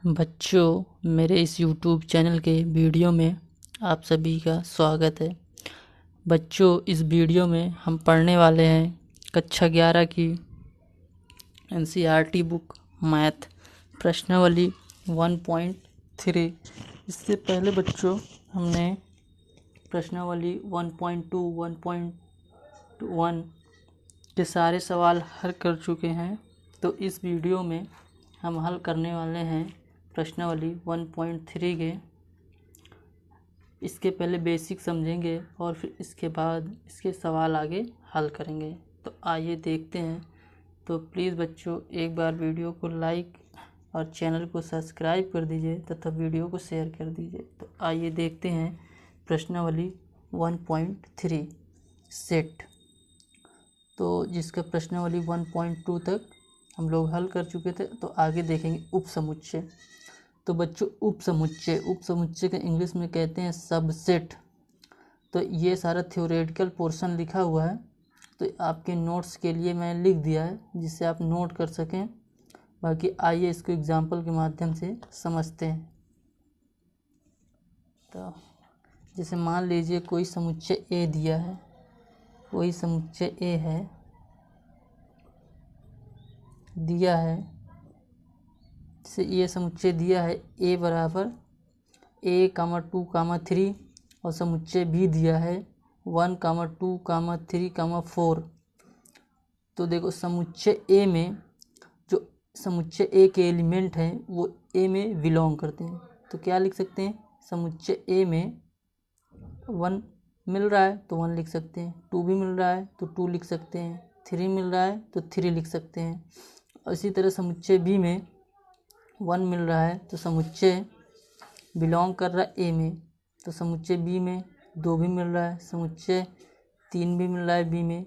बच्चों, मेरे इस YouTube चैनल के वीडियो में आप सभी का स्वागत है। बच्चों, इस वीडियो में हम पढ़ने वाले हैं कक्षा 11 की NCERT बुक मैथ प्रश्नावली 1.3। इससे पहले बच्चों हमने प्रश्नावली 1.2, 1.1 के सारे सवाल हल कर चुके हैं। तो इस वीडियो में हम हल करने वाले हैं प्रश्नावली 1.3 के। इसके पहले बेसिक समझेंगे और फिर इसके बाद इसके सवाल आगे हल करेंगे। तो आइए देखते हैं। तो प्लीज़ बच्चों, एक बार वीडियो को लाइक और चैनल को सब्सक्राइब कर दीजिए तथा वीडियो को शेयर कर दीजिए। तो आइए देखते हैं प्रश्नावली 1.3 सेट। तो जिसका प्रश्नावली 1.2 तक हम लोग हल कर चुके थे। तो आगे देखेंगे उपसमुच्चय। तो बच्चों, उपसमुच्चय का इंग्लिश में कहते हैं सबसेट। तो ये सारा थ्योरेटिकल पोर्शन लिखा हुआ है, तो आपके नोट्स के लिए मैं लिख दिया है जिससे आप नोट कर सकें। बाकी आइए इसको एग्जाम्पल के माध्यम से समझते हैं। तो जैसे मान लीजिए कोई समुच्चय ए दिया है, कोई समुच्चय ए है दिया है। जैसे ये समुच्चय दिया है ए बराबर a, 2, 3 और समुच्चय भी दिया है 1, 2, 3, 4। तो देखो समुच्चय ए में जो समुच्चय ए के एलिमेंट हैं वो ए में बिलोंग करते हैं। तो क्या लिख सकते हैं? समुच्चय ए में 1 मिल रहा है तो 1 लिख सकते हैं, 2 भी मिल रहा है तो 2 लिख सकते हैं, 3 मिल रहा है तो 3 लिख सकते हैं। और इसी तरह समुच्चय बी में 1 मिल रहा है तो समुच्चय बिलोंग कर रहा है ए में, तो समुच्चय बी में 2 भी मिल रहा है, समुच्चय 3 भी मिल रहा है बी में।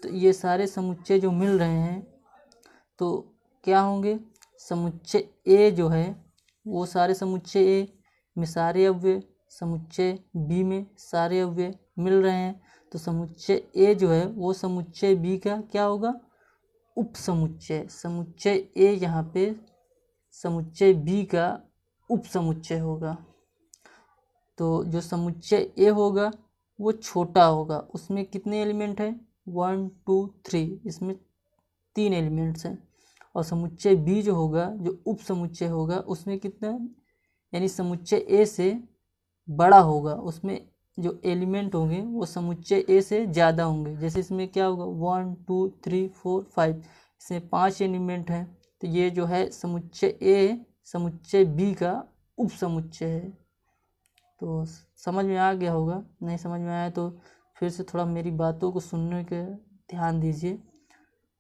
तो ये सारे समुच्चय जो मिल रहे हैं तो क्या होंगे? समुच्चय ए जो है वो सारे समुच्चय ए में सारे अव्यय, समुच्चय बी में सारे अव्यय मिल रहे हैं। तो समुच्चय ए जो है वो समुच्चय बी का क्या होगा? उपसमुच्चय। समुच्चय ए यहाँ पे समुच्चय बी का उपसमुच्चय होगा। तो जो समुच्चय ए होगा वो छोटा होगा, उसमें कितने एलिमेंट हैं? 1, 2, 3, इसमें 3 एलिमेंट्स हैं। और समुच्चय बी जो होगा, जो उपसमुच्चय होगा, उसमें कितना, यानी समुच्चय ए से बड़ा होगा, उसमें जो एलिमेंट होंगे वो समुच्चय ए से ज़्यादा होंगे। जैसे इसमें क्या होगा 1, 2, 3, 4, 5, इसमें 5 एलिमेंट हैं। तो ये जो है समुच्चय ए समुच्चय बी का उपसमुच्चय है। तो समझ में आ गया होगा। नहीं समझ में आया तो फिर से थोड़ा मेरी बातों को सुनने के ध्यान दीजिए।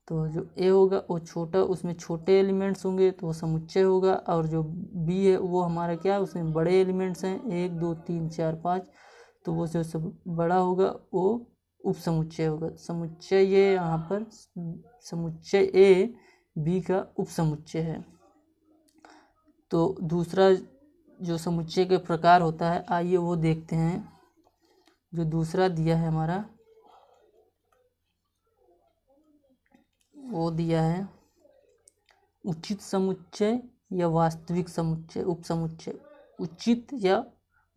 तो जो ए होगा वो छोटा, उसमें छोटे एलिमेंट्स होंगे तो वो समुच्चय होगा। और जो बी है वो हमारा क्या है, उसमें बड़े एलिमेंट्स हैं 1, 2, 3, 4, 5, तो वो जो सब बड़ा होगा वो उपसमुच्चय होगा। समुच्चय ये यहाँ पर समुच्चय ए बी का उपसमुच्चय है। तो दूसरा जो समुच्चय के प्रकार होता है, आइए वो देखते हैं। जो दूसरा दिया है हमारा, वो दिया है उचित समुच्चय या वास्तविक समुच्चय उपसमुच्चय। उचित या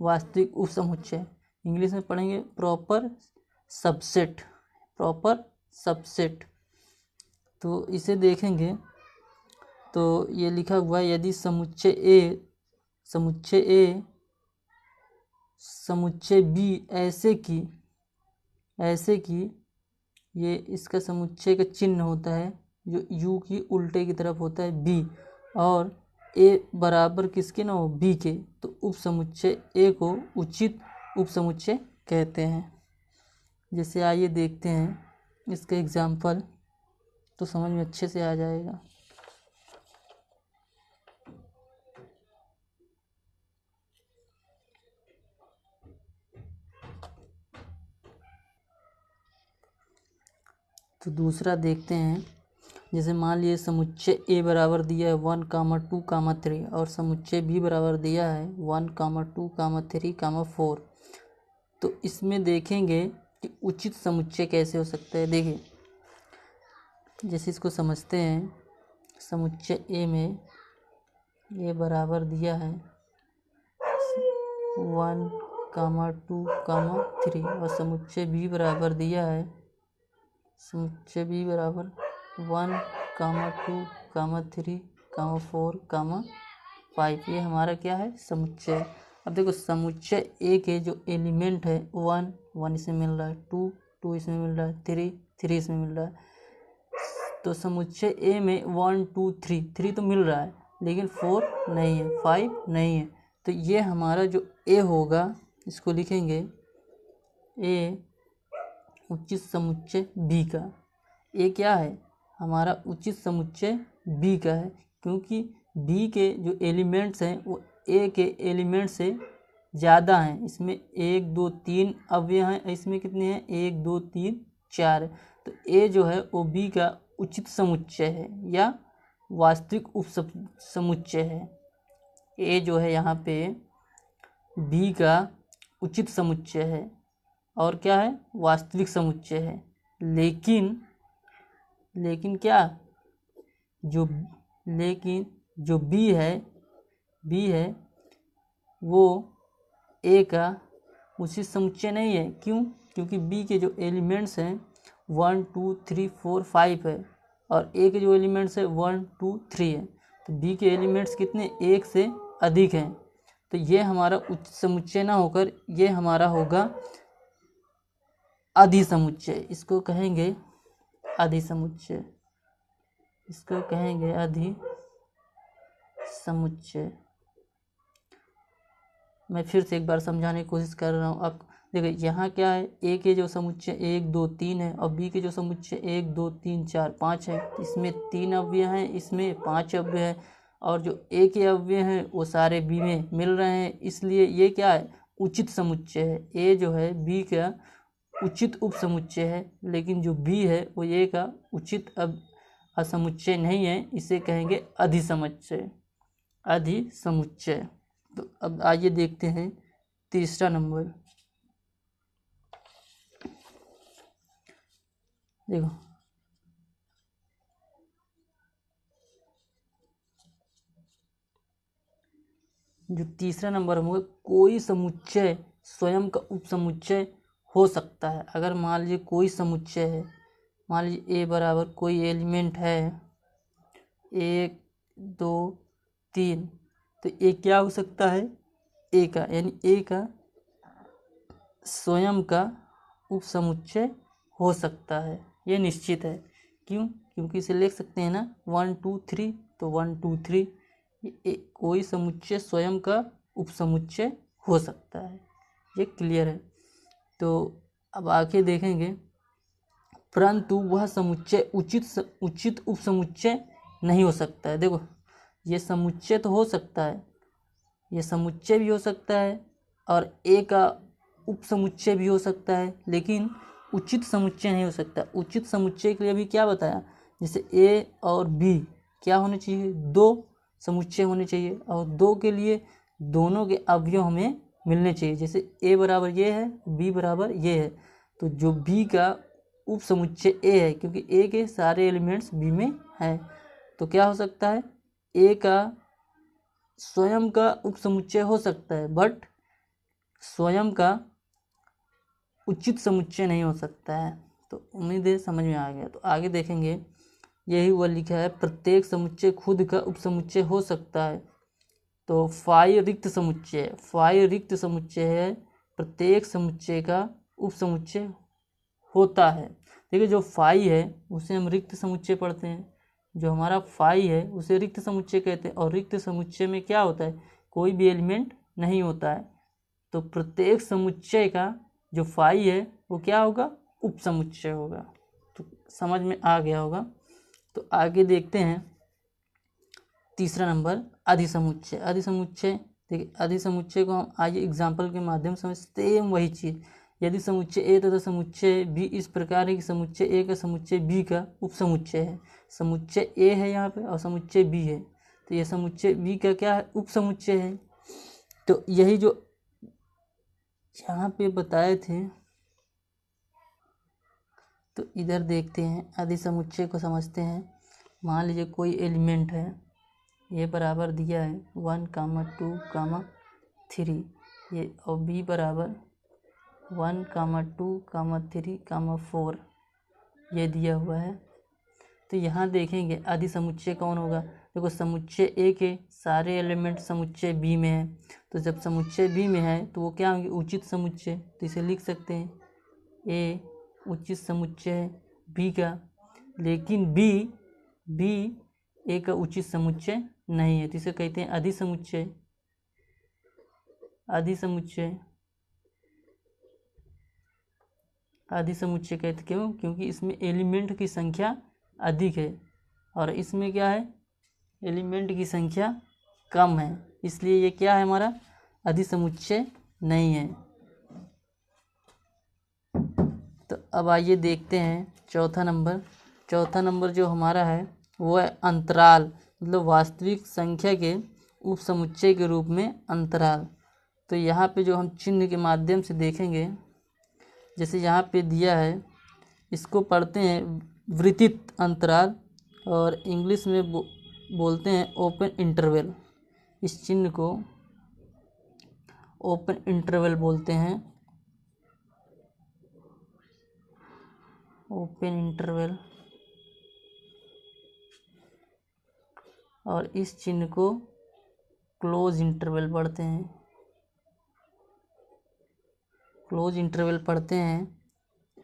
वास्तविक उपसमुच्चय इंग्लिश में पढ़ेंगे प्रॉपर सबसेट। Proper subset. तो इसे देखेंगे तो ये लिखा हुआ है, यदि समुच्चय ए समुच्चय बी ऐसे कि ये इसका समुच्चय का चिन्ह होता है जो यू की उल्टे की तरफ होता है बी, और ए बराबर किसके ना हो? बी के, तो उपसमुच्चय ए को उचित उपसमुच्चय कहते हैं। जैसे आइए देखते हैं इसका एग्जाम्पल, तो समझ में अच्छे से आ जाएगा। तो दूसरा देखते हैं। जैसे मान लिए समुच्चय ए बराबर दिया है 1, 2, 3 और समुच्चय बी बराबर दिया है 1, 2, 3, 4। तो इसमें देखेंगे कि उचित समुच्चय कैसे हो सकता है। देखिए जैसे इसको समझते हैं। समुच्चय ए में ए बराबर दिया है 1, 2, 3 और समुच्चय बी बराबर दिया है समुच्चय बी बराबर 1, 2, 3, 4, 5। ये हमारा क्या है समुच्चय। अब देखो समुच्चय ए के जो एलिमेंट है 1 इसमें मिल रहा है, 2 इसमें मिल रहा है, 3 इसमें मिल रहा है। तो समुच्चय ए में 1, 2, 3 तो मिल रहा है, लेकिन 4 नहीं है, 5 नहीं है। तो ये हमारा जो ए होगा इसको लिखेंगे ए उचित समुच्चय बी का। ए क्या है हमारा उचित समुच्चय बी का है, क्योंकि बी के जो एलिमेंट्स हैं वो ए के एलिमेंट से ज़्यादा हैं। इसमें 1, 2, 3 अवयव हैं, इसमें कितने हैं 1, 2, 3, 4। तो ए जो है वो बी का उचित समुच्चय है या वास्तविक उप समुच्चय है। ए जो है यहाँ पे बी का उचित समुच्चय है और क्या है वास्तविक समुच्चय है। लेकिन क्या जो बी है वो ए का उचित समुच्चय नहीं है। क्यों? क्योंकि बी के जो एलिमेंट्स हैं 1, 2, 3, 4, 5 है और ए के जो एलिमेंट्स है 1, 2, 3 है। तो बी के एलिमेंट्स कितने एक से अधिक हैं। तो ये हमारा उच्च समुच्चय ना होकर ये हमारा होगा अधिसमुच्चय। इसको कहेंगे अधिसमुच्चय, इसको कहेंगे अधिसमुच्चय। मैं फिर से एक बार समझाने की कोशिश कर रहा हूँ। अब देखिए यहाँ क्या है ए के जो समुच्चय 1, 2, 3 है और बी के जो समुच्चय 1, 2, 3, 4, 5 है। इसमें 3 अवयव हैं, इसमें 5 अवयव है और जो ए के अवयव हैं वो सारे बी में मिल रहे हैं, इसलिए ये क्या है उचित समुच्चय है। ए जो है बी का उचित उप समुच्चय है, लेकिन जो बी है वो ए का उचित असमुच्चय नहीं है, इसे कहेंगे अधिसमुच्चय। अधिसमुच्चय। तो अब आइए देखते हैं तीसरा नंबर। देखो जो तीसरा नंबर होगा कोई समुच्चय स्वयं का उपसमुच्चय हो सकता है। अगर मान लीजिए कोई समुच्चय है, मान लीजिए ए बराबर कोई एलिमेंट है 1, 2, 3, तो ए क्या हो सकता है ए का, यानी ए का स्वयं का उपसमुच्चय हो सकता है, ये निश्चित है। क्यों? क्योंकि इसे लिख सकते हैं ना 1, 2, 3, तो 1, 2, 3 कोई समुच्चय स्वयं का उपसमुच्चय हो सकता है, ये क्लियर है। तो अब आगे देखेंगे, परंतु वह समुच्चय उचित उपसमुच्चय नहीं हो सकता है। देखो ये समुच्चय तो हो सकता है, ये समुच्चय भी हो सकता है और ए का उपसमुच्चय भी हो सकता है, लेकिन उचित समुच्चय नहीं हो सकता। उचित समुच्चय के लिए भी क्या बताया, जैसे ए और बी क्या होने चाहिए, 2 समुच्चय होने चाहिए और 2 के लिए दोनों के अवयव हमें मिलने चाहिए। जैसे ए बराबर ये है, बी बराबर ये है, तो जो बी का उप समुच्चय ए है, क्योंकि ए के सारे एलिमेंट्स बी में हैं, तो क्या हो सकता है ए का स्वयं का उप समुच्चय हो सकता है, बट स्वयं का उचित समुच्चय नहीं हो सकता है। तो उम्मीद है समझ में आ गया। तो आगे देखेंगे, यही वह लिखा है प्रत्येक समुच्चय खुद का उपसमुच्चय हो सकता है। तो फाई रिक्त समुच्चय है, प्रत्येक समुच्चय का उपसमुच्चय होता है। देखिए जो फाई है उसे हम रिक्त समुच्चय पढ़ते हैं, जो हमारा फाई है उसे रिक्त समुच्चय कहते हैं। और रिक्त समुच्चय में क्या होता है, कोई भी एलिमेंट नहीं होता है। तो प्रत्येक समुच्चय का जो फाई है वो क्या होगा, उपसमुच्चय होगा। तो समझ में आ गया होगा। तो आगे देखते हैं तीसरा नंबर अधिसमुच्चय। देखिए अधिसमुच्चय को हम आइए एग्जाम्पल के माध्यम से सेम वही चीज़, यदि समुच्चय ए तथा समुच्चय बी इस प्रकार है कि समुच्चय ए का समुच्चय बी का उपसमुच्चय है। समुच्चय ए है यहाँ पे और समुच्चय बी है, तो ये समुच्चय बी का क्या है, उपसमुच्चय है। तो यही जो यहाँ पे बताए थे, तो इधर देखते हैं अधिसमुच्चय को समझते हैं। मान लीजिए कोई एलिमेंट है ए बराबर दिया है 1, 2, 3, ये और बी बराबर 1, 2, 3, 4 ये दिया हुआ है। तो यहाँ देखेंगे अधिसमुच्चय कौन होगा। देखो समुच्चय ए के सारे एलिमेंट समुच्चय बी में है, तो जब समुच्चय बी में है तो वो क्या होंगे, उचित समुच्चय। तो इसे लिख सकते हैं ए उचित समुच्चय है बी का, लेकिन बी ए का उचित समुच्चय नहीं है, तो इसे कहते हैं अधिसमुच्चय। अधिसमुच्चय कहते क्यों, क्योंकि इसमें एलिमेंट की संख्या अधिक है और इसमें क्या है, एलिमेंट की संख्या कम है, इसलिए ये क्या है हमारा अधिसमुच्चय नहीं है। तो अब आइए देखते हैं चौथा नंबर जो हमारा है वो है अंतराल, मतलब वास्तविक संख्या के उपसमुच्चय के रूप में अंतराल। तो यहाँ पे जो हम चिन्ह के माध्यम से देखेंगे, जैसे यहाँ पे दिया है, इसको पढ़ते हैं वृत्तित अंतराल और इंग्लिश में बोलते हैं ओपन इंटरवल। इस चिन्ह को ओपन इंटरवल बोलते हैं, ओपन इंटरवल। और इस चिन्ह को क्लोज इंटरवल पढ़ते हैं, क्लोज इंटरवल पढ़ते हैं।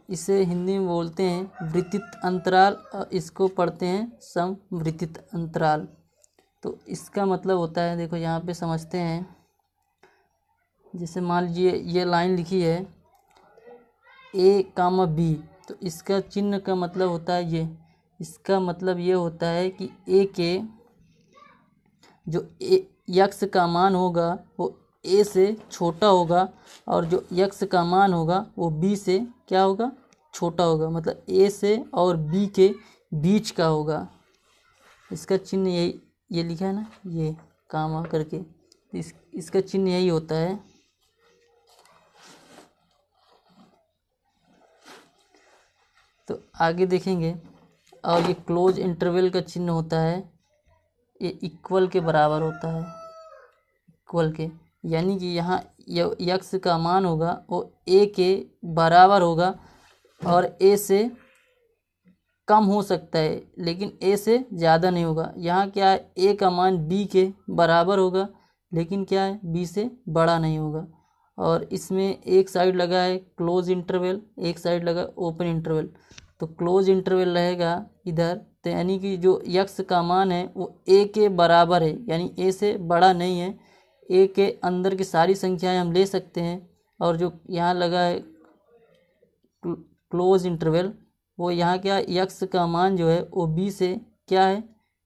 इसे हिंदी में बोलते हैं वृत्तित अंतराल और इसको पढ़ते हैं समवृत्तित अंतराल। तो इसका मतलब होता है, देखो यहाँ पे समझते हैं, जैसे मान लीजिए ये लाइन लिखी है ए कामा बी, तो इसका चिन्ह का मतलब होता है ये, इसका मतलब ये होता है कि ए के जो यक्स का मान होगा वो ए से छोटा होगा और जो यक्स का मान होगा वो बी से क्या होगा, छोटा होगा, मतलब ए से और बी के बीच का होगा। इसका चिन्ह यही, ये लिखा है ना ये कामा करके, इसका चिन्ह यही होता है। तो आगे देखेंगे, और ये क्लोज इंटरवल का चिन्ह होता है, ये इक्वल के बराबर होता है, इक्वल के, यानी कि यहाँ यक्स का मान होगा वो ए के बराबर होगा और ए से कम हो सकता है लेकिन ए से ज़्यादा नहीं होगा। यहाँ क्या है, ए का मान बी के बराबर होगा लेकिन क्या है, बी से बड़ा नहीं होगा। और इसमें एक साइड लगा है क्लोज इंटरवल, एक साइड लगा ओपन इंटरवल। तो क्लोज इंटरवल रहेगा इधर, तो यानी कि जो यक्स का मान है वो ए के बराबर है, यानी ए से बड़ा नहीं है, ए के अंदर की सारी संख्याएं हम ले सकते हैं। और जो यहाँ लगा है क्लोज इंटरवल, वो यहाँ क्या, यक्स का मान जो है वो बी से क्या है,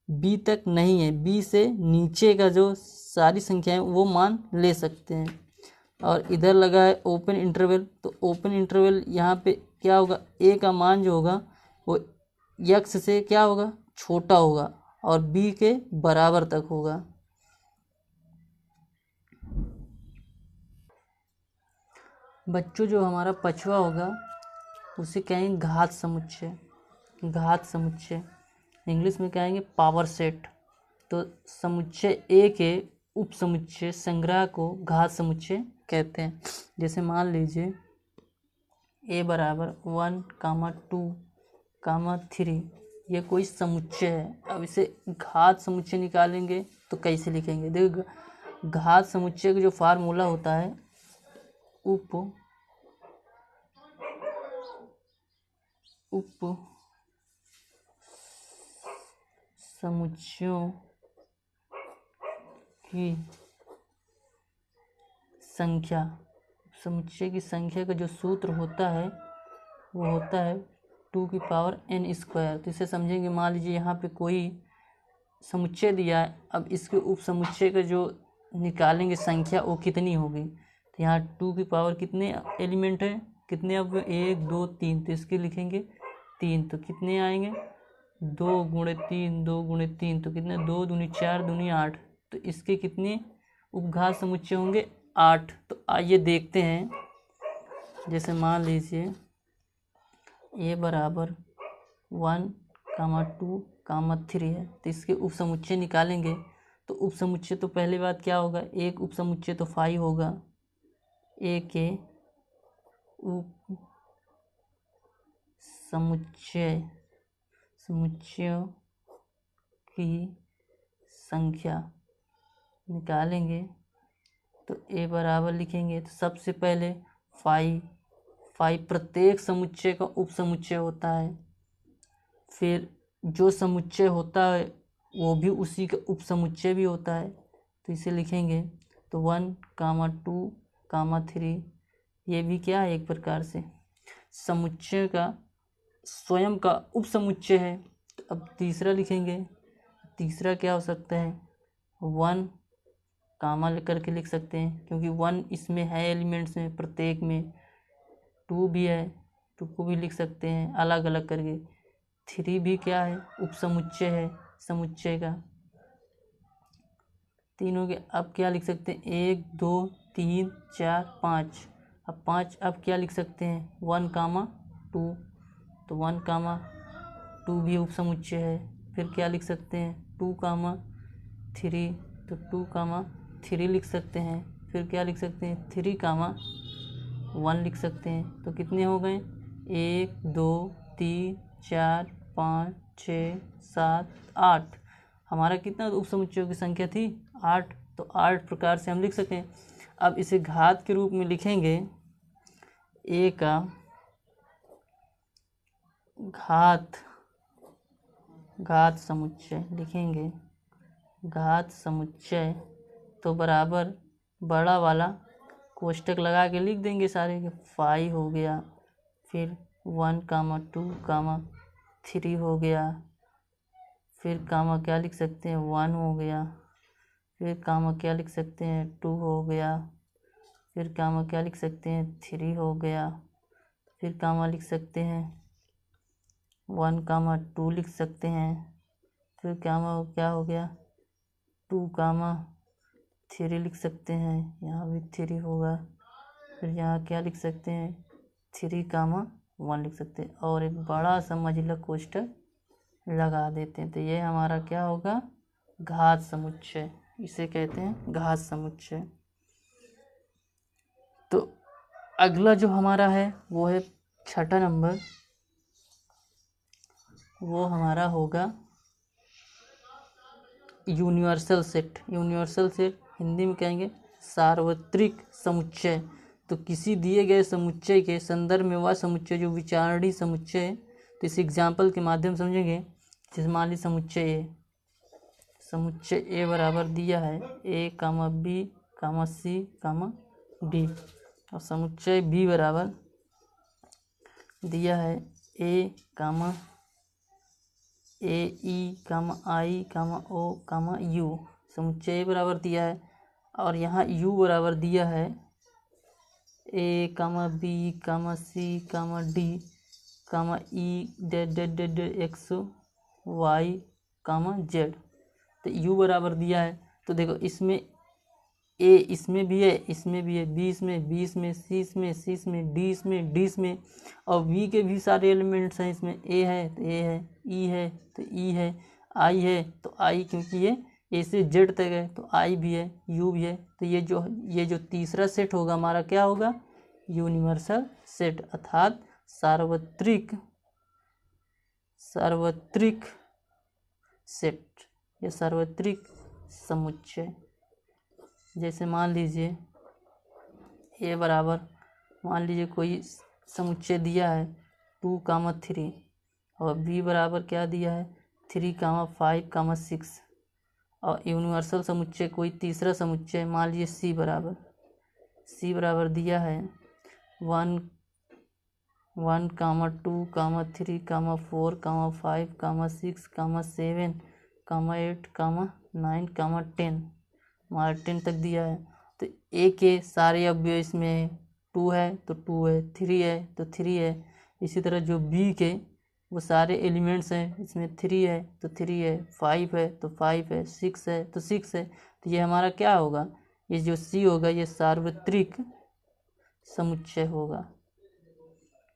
बी तक नहीं है, बी से नीचे का जो सारी संख्याएं वो मान ले सकते हैं। और इधर लगा है ओपन इंटरवल, तो ओपन इंटरवल यहाँ पे क्या होगा, ए का मान जो होगा वो यक्स से क्या होगा, छोटा होगा और बी के बराबर तक होगा। बच्चों जो हमारा पछुआ होगा उसे कहेंगे घात समुच्चय, घात समुच्चय, इंग्लिश में कहेंगे पावर सेट। तो समुच्चय ए के उप समुच्चय संग्रह को घात समुच्चय कहते हैं। जैसे मान लीजिए ए बराबर 1, 2, 3, ये कोई समुच्चय है। अब इसे घात समुच्चय निकालेंगे तो कैसे लिखेंगे, देखो घात समुच्चय का जो फार्मूला होता है, उप समुच्चयों की संख्या, समुच्चय की संख्या का जो सूत्र होता है वो होता है 2n²। तो इसे समझेंगे, मान लीजिए यहाँ पे कोई समुच्चय दिया है, अब इसके उप समुच्चय का जो निकालेंगे संख्या वो कितनी होगी। तो यहाँ 2 कितने एलिमेंट है, कितने, अब 1 2 3, तो इसके लिखेंगे 3, तो कितने आएंगे 2 × 3, 2 × 3, तो कितने 2 दूनी 4 दूनी 8, तो इसके कितने उपघात समुच्चय होंगे 8। तो आइए देखते हैं, जैसे मान लीजिए ए बराबर 1, 2, 3 है, तो इसके उप समुच्चय निकालेंगे तो उपसमुच्चय तो पहले बात क्या होगा, एक उपसमुच्चय तो 5 होगा, ए के उप समुच्चयों की संख्या निकालेंगे तो ए बराबर लिखेंगे। तो सबसे पहले 5 प्रत्येक समुच्चय का उपसमुच्चय होता है, फिर जो समुच्चय होता है वो भी उसी का उपसमुच्चय भी होता है, तो इसे लिखेंगे। तो 1, 2, 3 ये भी क्या है, एक प्रकार से समुच्चय का स्वयं का उपसमुच्चय है। तो अब तीसरा लिखेंगे, तीसरा क्या हो सकता है, 1 कामा लेकर के लिख सकते हैं, क्योंकि 1 इसमें है एलिमेंट्स में प्रत्येक में, 2 भी है, 2 को भी लिख सकते हैं अलग अलग करके, 3 भी क्या है, उपसमुच्चय है समुच्चय का, तीनों के। अब क्या लिख सकते हैं, 1, 2, 3, 4, 5। अब 5 अब क्या लिख सकते हैं, 1, 2, तो 1, 2 भी उपसमुच्चय है। फिर क्या लिख सकते हैं, 2, 3, तो 2, 3 लिख सकते हैं। फिर क्या लिख सकते हैं, 3, 1 लिख सकते हैं। तो कितने हो गए, 1, 2, 3, 4, 5, 6, 7, 8। हमारा कितना उपसमुच्चयों की संख्या थी, 8। तो 8 प्रकार से हम लिख सकें। अब इसे घात के रूप में लिखेंगे, ए का घात समुच्चय लिखेंगे, घात समुच्चय तो बराबर बड़ा वाला कोष्टक लगा के लिख देंगे सारे के। 5 हो गया, फिर 1, 2, 3 हो गया, फिर क्या लिख सकते हैं, 1 हो गया, फिर क्या लिख सकते हैं, 2 हो गया, फिर क्या लिख सकते हैं, 3 हो गया, फिर लिख सकते हैं 1, 2 लिख सकते हैं, फिर क्या हो गया, 2, 3 लिख सकते हैं, यहाँ भी 3 होगा, फिर यहाँ क्या लिख सकते हैं, 3, 1 लिख सकते हैं, और एक बड़ा सा मंझला कोष्टक लगा देते हैं। तो ये हमारा क्या होगा, घात समुच्चय, इसे कहते हैं घात समुच्चय। तो अगला जो हमारा है वो है 6ठा नंबर, वो हमारा होगा universal set. Universal set Hindi में कहेंगे सार्वत्रिक समुच्चय। तो किसी दिए गए समुच्चय के संदर्भ में वह समुच्चय जो विचारणीय समुच्चय है, तो इस एग्जाम्पल के माध्यम समझेंगे। जैसे मान ली समुच्चय ए बराबर दिया है ए, बी, सी, डी, और समुच्चय बी बराबर दिया है ए, ई, आई, ओ, यू। समुच्चय ए बराबर दिया है, और यहाँ यू बराबर दिया है ए, बी, सी, डी, ई, एक्स, वाई, जेड। तो यू बराबर दिया है, तो देखो इसमें ए इसमें भी है, इसमें भी है, बी इसमें, सी इसमें, डी इसमें, और वी के भी सारे एलिमेंट्स हैं इसमें। ए है तो ए है, ई है तो ई है, आई है तो आई, क्योंकि ये ए से जेड तक है तो आई भी है, यू भी है। तो ये जो तीसरा सेट होगा हमारा क्या होगा, यूनिवर्सल सेट, अर्थात सार्वत्रिक सेट या सार्वत्रिक समुच्चय। जैसे मान लीजिए ए बराबर, मान लीजिए कोई समुच्चय दिया है 2, 3, और बी बराबर क्या दिया है 3, 5, 6, और यूनिवर्सल समुच्चय कोई तीसरा समुच्चय मान लीजिए सी बराबर दिया है 1, 2, 3, 4, 5, 6, 7, 8, 9, 10, हमारा 10 तक दिया है। तो ए के सारे अवयव इसमें 2 है तो 2 है, 3 है तो 3 है। इसी तरह जो बी के वो सारे एलिमेंट्स हैं, इसमें 3 है तो 3 है, 5 है तो 5 है, 6 है तो 6 है। तो ये हमारा क्या होगा, ये जो सी होगा ये सार्वत्रिक समुच्चय होगा।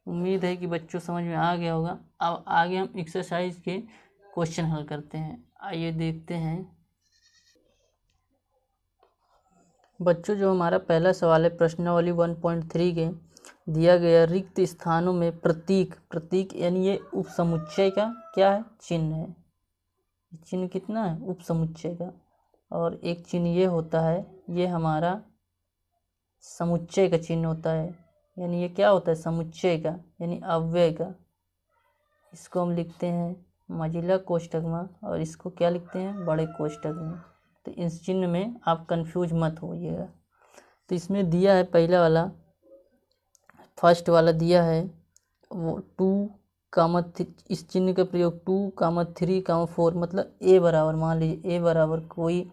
उम्मीद है कि बच्चों समझ में आ गया होगा। अब आगे हम एक्सरसाइज के क्वेश्चन हल करते हैं। आइए देखते हैं। बच्चों जो हमारा पहला सवाल है प्रश्नावली 1.3 के दिया गया रिक्त स्थानों में प्रतीक यानी ये उपसमुच्चय का क्या है, चिन्ह है। चिन्ह कितना है, उपसमुच्चय का। और एक चिन्ह ये होता है, ये हमारा समुच्चय का चिन्ह होता है, यानी ये क्या होता है, समुच्चय का यानी अव्यय का। इसको हम लिखते हैं मझिला कोष्ठक में और इसको क्या लिखते हैं, बड़े कोष्ठक में। तो इस चिन्ह में आप कंफ्यूज मत होइएगा। तो इसमें दिया है पहला वाला, फर्स्ट वाला दिया है वो 2, इस चिन्ह का प्रयोग 2, 3, 4 मतलब ए बराबर, मान लीजिए ए बराबर कोई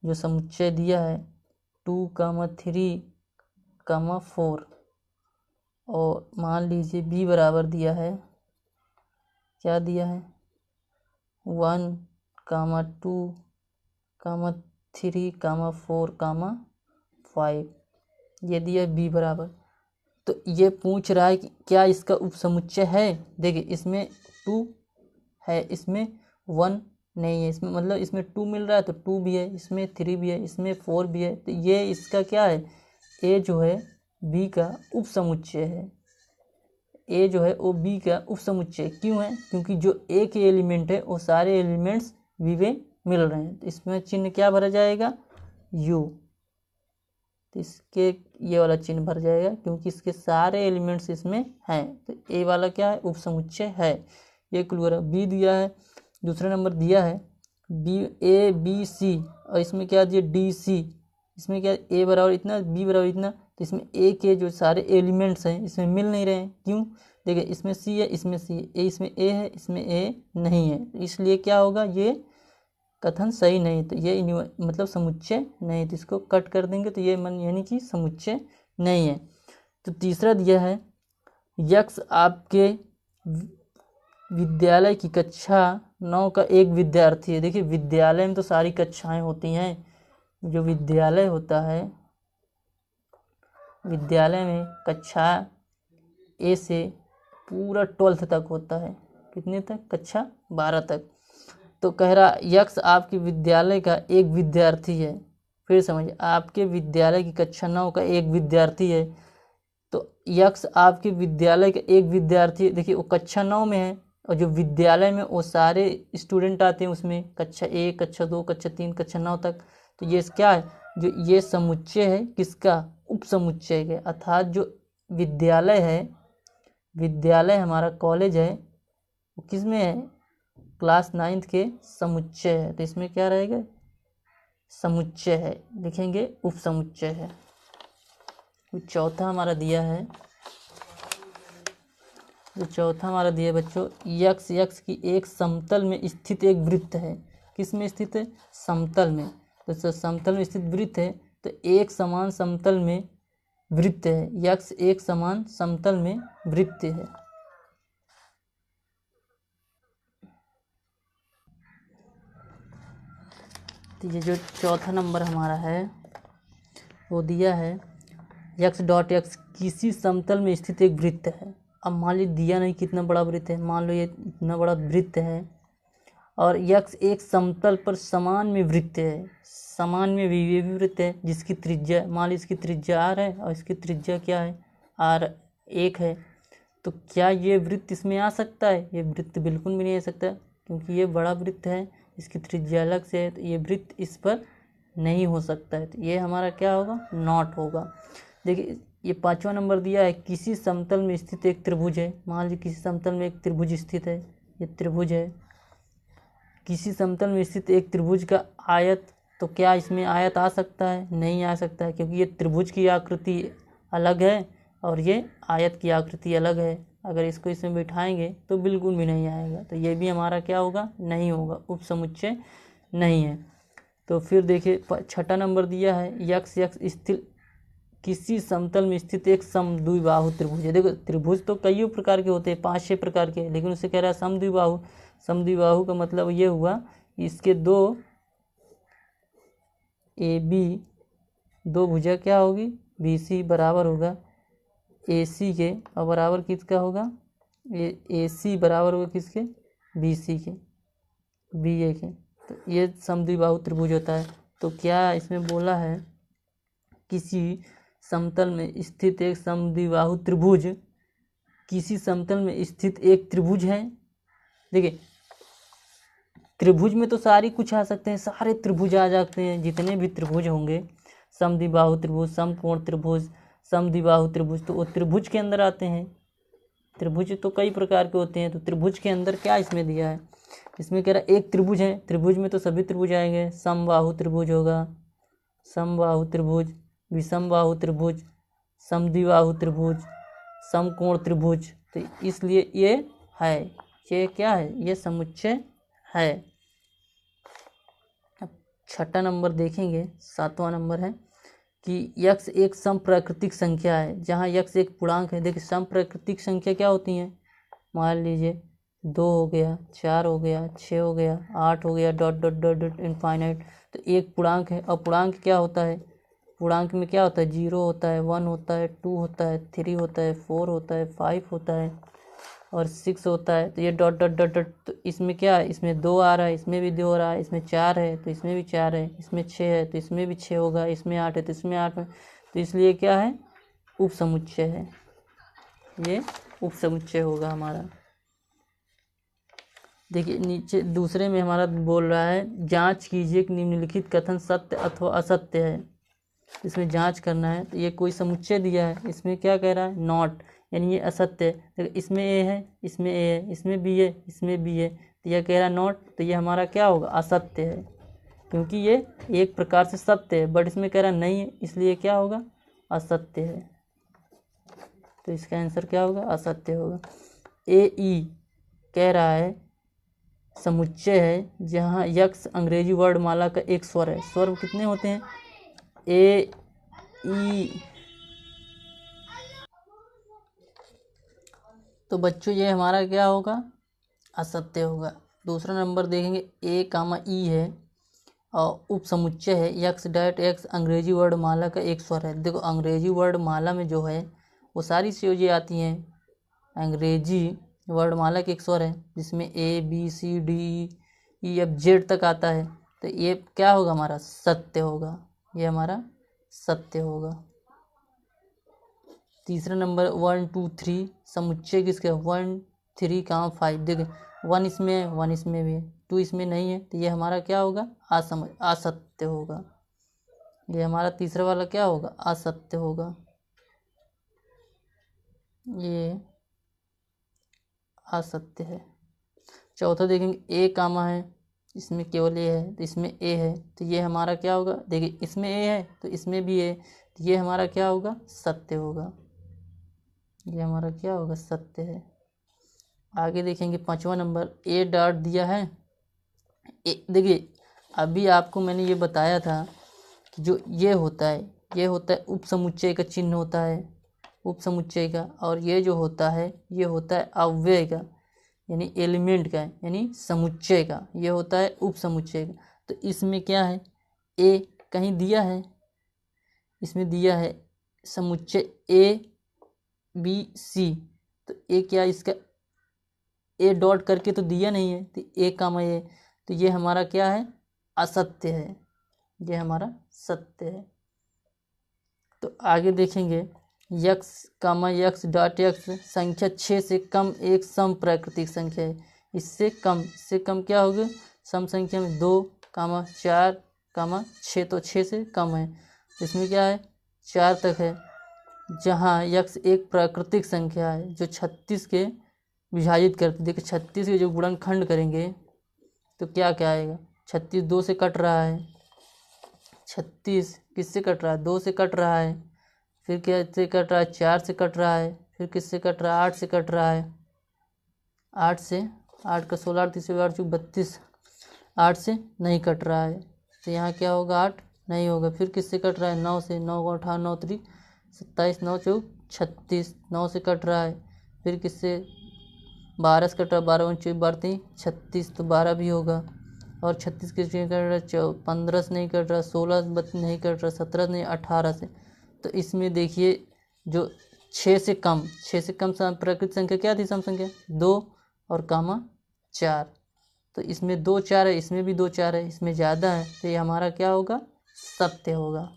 जो समुच्चय दिया है 2, 3, 4 और मान लीजिए बी बराबर दिया है, क्या दिया है 1, 2, 3, 4, 5 ये दिया बी बराबर। तो ये पूछ रहा है कि क्या इसका उपसमुच्चय है। देखिए इसमें 2 है, इसमें 1 नहीं है, इसमें मतलब इसमें 2 मिल रहा है तो 2 भी है, इसमें 3 भी है, इसमें 4 भी है। तो ये इसका क्या है, ए जो है बी का उपसमुच्चय है। ए जो है वो बी का उपसमुच्चय क्यों है, क्योंकि जो ए के एलिमेंट है वो सारे एलिमेंट्स बी में मिल रहे हैं। तो इसमें चिन्ह क्या भरा जाएगा, यू। तो इसके ये वाला चिन्ह भर जाएगा क्योंकि इसके सारे एलिमेंट्स इसमें हैं। तो ए वाला क्या है, उपसमुच्चय है। ये क्लियर है। बी दिया है, दूसरा नंबर दिया है बी ए बी सी और इसमें क्या दिया डी सी। इसमें क्या ए बराबर इतना, बी बराबर इतना। तो इसमें ए के जो सारे एलिमेंट्स हैं इसमें मिल नहीं रहे हैं, क्यों, देखिए इसमें सी है, इसमें सी है, इसमें ए है, इसमें ए नहीं है। इसलिए क्या होगा, ये कथन सही नहीं। तो ये मतलब समुच्चय नहीं, तो इसको कट कर देंगे तो ये मन यानी कि समुच्चय नहीं है। तो तीसरा दिया है यक्ष आपके विद्यालय की कक्षा 9 का एक विद्यार्थी है। देखिए विद्यालय में तो सारी कक्षाएं होती हैं, जो विद्यालय होता है विद्यालय में कक्षा ए से पूरा 12th तक होता है। कितने तक, कक्षा 12 तक। तो कह रहा यक्ष आपके विद्यालय का एक विद्यार्थी है। फिर समझिए, आपके विद्यालय की कक्षा 9 का एक विद्यार्थी है। तो यक्ष आपके विद्यालय का एक विद्यार्थी, देखिए वो कक्षा 9 में है और जो विद्यालय में वो सारे स्टूडेंट आते हैं उसमें कक्षा 1, कक्षा 2, कक्षा 3, कक्षा 9 तक। तो ये क्या है, जो ये समुच्चय है किसका, उपसमुच्चय के। अर्थात जो विद्यालय है, विद्यालय हमारा कॉलेज है, वो किस में है, क्लास 9th के समुच्चय है। तो इसमें क्या रहेगा, समुच्चय है, लिखेंगे उपसमुच्चय है। चौथा हमारा दिया है, जो चौथा हमारा दिया है बच्चों, यक्ष की एक समतल में स्थित एक वृत्त है। किस में स्थित है, समतल में। तो समतल में स्थित वृत्त है, तो एक समान समतल में वृत्त है। यक्ष एक समान समतल में वृत्त है। तो ये जो चौथा नंबर हमारा है वो दिया है यक्ष डॉट यक्ष किसी समतल में स्थित एक वृत्त है। अब मान लीजिए दिया नहीं कितना बड़ा वृत्त है, मान लो ये इतना बड़ा वृत्त है और यक्ष एक समतल पर समान में वृत्त है। समान में भी ये भी वृत्त है जिसकी त्रिज्या, मान लीजिए इसकी त्रिज्या आर है और इसकी त्रिज्या क्या है, R1 है। तो क्या ये वृत्त इसमें आ सकता है, ये वृत्त बिल्कुल भी नहीं आ सकता, क्योंकि ये बड़ा वृत्त है, इसकी त्रिज्या अलग से है, तो ये वृत्त इस पर नहीं हो सकता है। तो ये हमारा क्या होगा, नॉट होगा। देखिए ये पांचवा नंबर दिया है किसी समतल में स्थित एक त्रिभुज है। मान लीजिए किसी समतल में एक त्रिभुज स्थित है, ये त्रिभुज है। किसी समतल में स्थित एक त्रिभुज का आयत, तो क्या इसमें आयत आ सकता है, नहीं आ सकता है, क्योंकि ये त्रिभुज की आकृति अलग है और ये आयत की आकृति अलग है। अगर इसको इसमें बिठाएंगे तो बिल्कुल भी नहीं आएगा। तो ये भी हमारा क्या होगा, नहीं होगा, उपसमुच्चय नहीं है। तो फिर देखिए छठा नंबर दिया है यक्ष स्थित किसी समतल में स्थित एक समद्विबाहु त्रिभुज है। देखो त्रिभुज तो कई प्रकार के होते हैं, 5-6 प्रकार के, लेकिन उसे कह रहा है समद्विबाहु। समद्विबाहु का मतलब ये हुआ इसके दो AB दो भुजा क्या होगी, BC बराबर होगा AC के, और बराबर किसका होगा, AC बराबर होगा किसके, BC के, BA के। तो ये समद्विबाहु त्रिभुज होता है। तो क्या इसमें बोला है किसी समतल में स्थित एक समद्विबाहु त्रिभुज, किसी समतल में स्थित एक त्रिभुज है। देखिए त्रिभुज में तो सारी कुछ आ सकते हैं, सारे त्रिभुज आ जाते हैं, जितने भी त्रिभुज होंगे, समद्विबाहु त्रिभुज, समकोण त्रिभुज, समद्विबाहु त्रिभुज, तो वो त्रिभुज के अंदर आते हैं। त्रिभुज तो कई प्रकार के होते हैं, तो त्रिभुज के अंदर क्या इसमें दिया है, इसमें कह रहा है एक त्रिभुज है, त्रिभुज में तो सभी त्रिभुज आएंगे, समबाहु त्रिभुज होगा, समबाहु त्रिभुज, विषमबाहु त्रिभुज, समद्विबाहु त्रिभुज, समकोण त्रिभुज, तो इसलिए ये है, ये क्या है, ये समुच्चय है। अब छठा नंबर देखेंगे, 7वां नंबर है कि यक्स एक समप्राकृतिक संख्या है, जहाँ यक्स एक पूर्णांक है। देखिए समप्राकृतिक संख्या क्या होती हैं, मान लीजिए 2 हो गया, 4 हो गया, 6 हो गया, 8 हो गया, dot dot dot dot infinite, तो एक पूर्णांक है। और पूर्णांक क्या होता है, पूर्णांक में क्या होता है, 0 होता है, 1 होता है, 2 होता है, 3 होता है, 4 होता है, 5 होता है और 6 होता है। तो ये डॉट डॉट डॉट डॉट, तो इसमें क्या है, इसमें 2 आ रहा है, इसमें भी 2 आ रहा है, इसमें 4 है तो इसमें भी 4 है, इसमें 6 है तो इसमें भी 6 होगा, इसमें 8 है तो इसमें 8 है, तो इसलिए क्या है, उपसमुच्चय है, ये उपसमुच्चय होगा हमारा। देखिए नीचे दूसरे में हमारा बोल रहा है जांच कीजिए कि निम्नलिखित कथन सत्य अथवा असत्य है। इसमें जांच करना है, तो ये कोई समुच्चय दिया है, इसमें क्या कह रहा है, नॉट, यानी ये असत्य है। तो इसमें ए है, इसमें ए है, इसमें बी है, इसमें बी है, तो यह कह रहा है नॉट, तो ये हमारा क्या होगा, असत्य है, क्योंकि ये एक प्रकार से सत्य है, बट इसमें कह रहा नहीं है, इसलिए क्या होगा, असत्य है। तो इसका आंसर क्या होगा, असत्य होगा। ए ई कह रहा है समुच्चय है जहाँ यक्स अंग्रेजी वर्णमाला का एक स्वर है। स्वर कितने होते हैं, ए ई, तो बच्चों ये हमारा क्या होगा, असत्य होगा। दूसरा नंबर देखेंगे, ए कामा ई है और उपसमुच्चय है यक्स डैट एक्स अंग्रेजी वर्णमाला का एक स्वर है। देखो अंग्रेजी वर्णमाला में जो है वो सारी चीज़ें आती हैं, अंग्रेजी वर्णमाला के एक स्वर है जिसमें A B C D E F Z तक आता है, तो ये क्या होगा, हमारा सत्य होगा, ये हमारा सत्य होगा। तीसरा नंबर 1 2 3 समुच्चय किसके, 1 3 5, देखिए 1 इसमें है, 1 इसमें भी है, 2 इसमें नहीं है, तो ये हमारा क्या होगा, असत्य होगा। ये हमारा तीसरा वाला क्या होगा, असत्य होगा, ये असत्य है। चौथा देखेंगे, ए कामा है, इसमें केवल ए है तो इसमें ए है, तो ये हमारा क्या होगा, देखिए इसमें ए है तो इसमें भी ए, तो ये हमारा क्या होगा, सत्य होगा, ये हमारा क्या होगा, सत्य है। आगे देखेंगे 5वां नंबर, ए डॉट दिया है, देखिए अभी आपको मैंने ये बताया था कि जो ये होता है उपसमुच्चय का चिन्ह होता है, उपसमुच्चय का, और ये जो होता है ये होता है अव्यय का, यानी एलिमेंट का, यानी समुच्चय का, ये होता है उपसमुच्चय का। तो इसमें क्या है, ए कहीं दिया है, इसमें दिया है समुच्चय ए बी सी, तो ए क्या, इसका ए डॉट करके तो दिया नहीं है, तो ए कामा ए, तो ये हमारा क्या है, असत्य है, ये हमारा सत्य है। तो आगे देखेंगे, यक्स कामा यक्स डॉट यक्स संख्या 6 से कम एक सम प्राकृतिक संख्या है। इससे कम क्या होगा, सम संख्या में 2 कामा 4 कामा 6, तो 6 से कम है, इसमें क्या है, 4 तक है। जहाँ यक्स एक प्राकृतिक संख्या है जो 36 के विभाजित करती, देखिए 36 के जो गुणनखंड करेंगे तो क्या क्या आएगा, 36 2 से कट रहा है, 36 किससे कट रहा है, 2 से कट रहा है, फिर किससे कट रहा है, 4 से कट रहा है, फिर किससे कट रहा है, 8 से कट रहा है, 8 से, 8 का 16 तीसरे 8 चौक 32, 8 से नहीं कट रहा है, तो यहाँ क्या होगा, 8 नहीं होगा। फिर किससे कट रहा है, 9 से, 9 को 18 9 3 27 9 चौक 36, 9 से कट रहा है। फिर किससे, 12 से कट रहा है, 12 चौक 12 36, तो 12 भी होगा। और 36 किससे कट रहा है, 15 से नहीं कट रहा, 16 से नहीं कट रहा, 17 नहीं, 18 से। तो इसमें देखिए जो 6 से कम प्राकृतिक संख्या क्या थी, सम संख्या 2 और कामा 4, तो इसमें 2 4 है, इसमें भी 2 4 है, इसमें ज़्यादा है, तो ये हमारा क्या होगा, सत्य होगा।